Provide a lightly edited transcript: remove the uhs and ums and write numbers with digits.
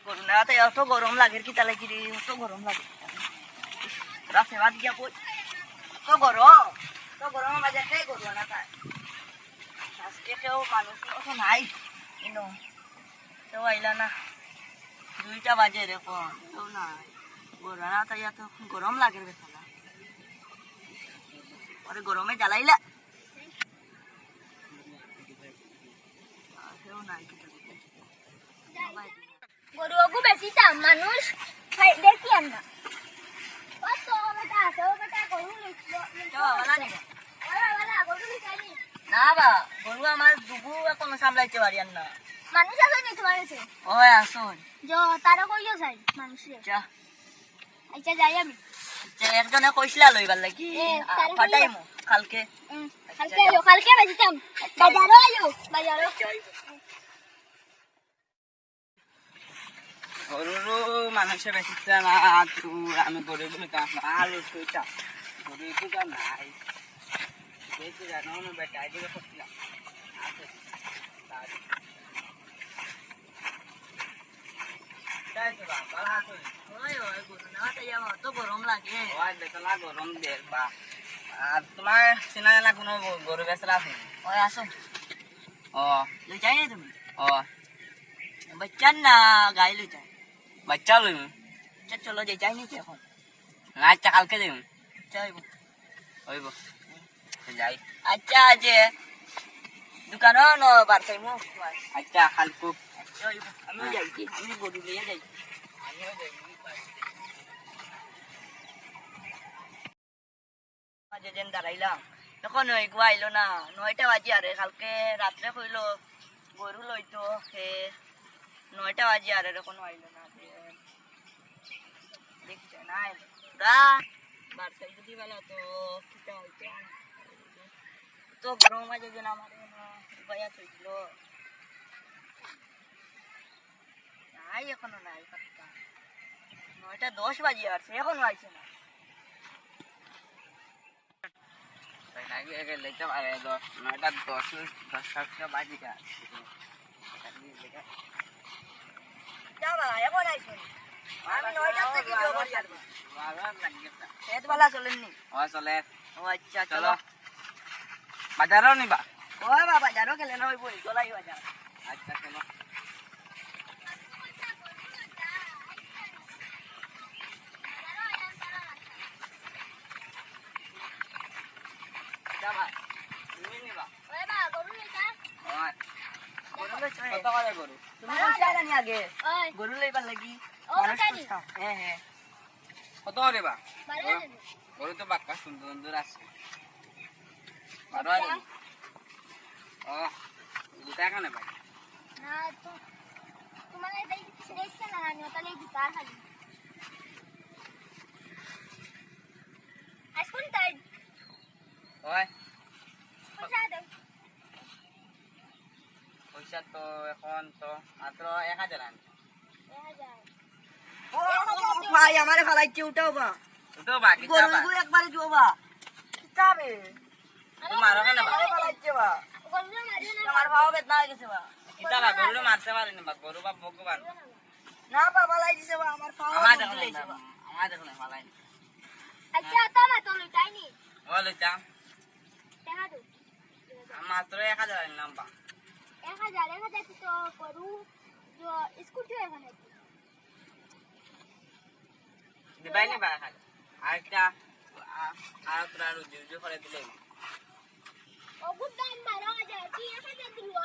করুন না তাই অত গরম লাগে কি তাহলে কি অত গরম লাগে রাতে ভাত গিয়া কই তো গরম বাজারটাই করবো না তাই আজকে কেউ মানুষ অত নাই ইনো কেউ আইলা না 2টা বাজে এরকম কেউ নাই গরম না তাই এত গরম লাগে বেতন পরে গরমে জ্বালাইলা কেউ নাই গরু বেশি দাম মানুষ দেখি আমরা না বা গরু আমার দুবু এখন সামলাইতে পারি আর না মানুষ আছে নি তোমার কাছে ওই আসুন তারা কইও যাই মানুষের আচ্ছা যাই আমি একজনে কইছিলা লইবার লাগি ফাটাইমু কালকে কালকে বাজিতাম বাজারও আইও বাজারও গরুরও মানুষে বেশি না আমি গরুগুলো আলু সুইটা গরুগুলো নাই দেখি জানো না বেটা এদিকে করছিলাম গরম লাগে গরম দেখবা আর তোমার চেনা জানা কোনো গরু বেচরা আছে ওই আসো ও লই যাই না তুমি ও বাচ্চার না গাই লই যাই বাচ্চা লই আচ্ছা চলো যাই যাই নাকি এখন আচ্ছা কালকে যাই যাইব হইব যাই আচ্ছা যে দোকানও ন বারতাইমু আচ্ছা কালকু আমি যাইছি আমি গরু লিয়ে যাই যেদিন দাঁড়াইলাম তখন ওইগু আইলো না 9টা বাজি আরে কালকে রাত্রে কইলো গরু লইতো সে 9টা বাজি আরে এখনো আইলো না দেখছে না গা বারতাই যদি বেলা তো কিটা হইতে তো গরম মাঝে যেন আমার বাইয়া থইছিল নাই এখনো নাই 9টা 10 বাজি আসছে এখনো আইছে না লেতে পারে 9টা 10 বাজিটা যাবা এখন আইছো আমি 9টা থেকে জব করব বাবা লাগিটা সেট वाला চলেননি ও চলে ও আচ্ছা চলো চলো বাজারও নিবা ওই বাবা জানো গেলে না ওই বই চলাই বাজার আচ্ছা চলো যাবা তুমি নিবা ওই বা গরু লইতা ওই গরু লই চলে কত করে গরু তুমি কইছা জানি আগে ওই গরু লইবার লাগি ও মানুষ কানি কইছা হ্যাঁ হ্যাঁ কত করে বা বারে গরু তো বাক্কা সুন্দর সুন্দর আছে বারো ও দুটা কেন ভাই না তো তোমার এই দেখছ না আমি তাহলে দিতা খালি আজকুন তাই ওই পয়সা দাও পয়সা তো এখন তো মাত্র 1000 আন 1000 ও ভাই আমারে ফালাইছে উঠাও বা তো বাকি গরু যাবা গু একবারে জোবা যাবে তোমারও কেন বা আমারে ফালাইছে বা গরু মারিও না আমার ভাও বেদনা হয়ে গেছে বা কিতা বা গরু মারতে পারেনি বা গরু বা ভগবান না বা ফালাইছে বা আমার ভাও আমার বেদনা দেখুন হইছে বা আমার দেখুন ফালাই আচ্ছা তোমা তো লইতাইনি বলো যাম টাকা দাও মাত্র 1000 আনলাম বা 1000 তো গরু जो स्कूटी এখানে দিবাইনি বা খালি আরেকটা আর তোরা রুজি করে দিলে ও গুড দাম 12000 কি 1000 দিলো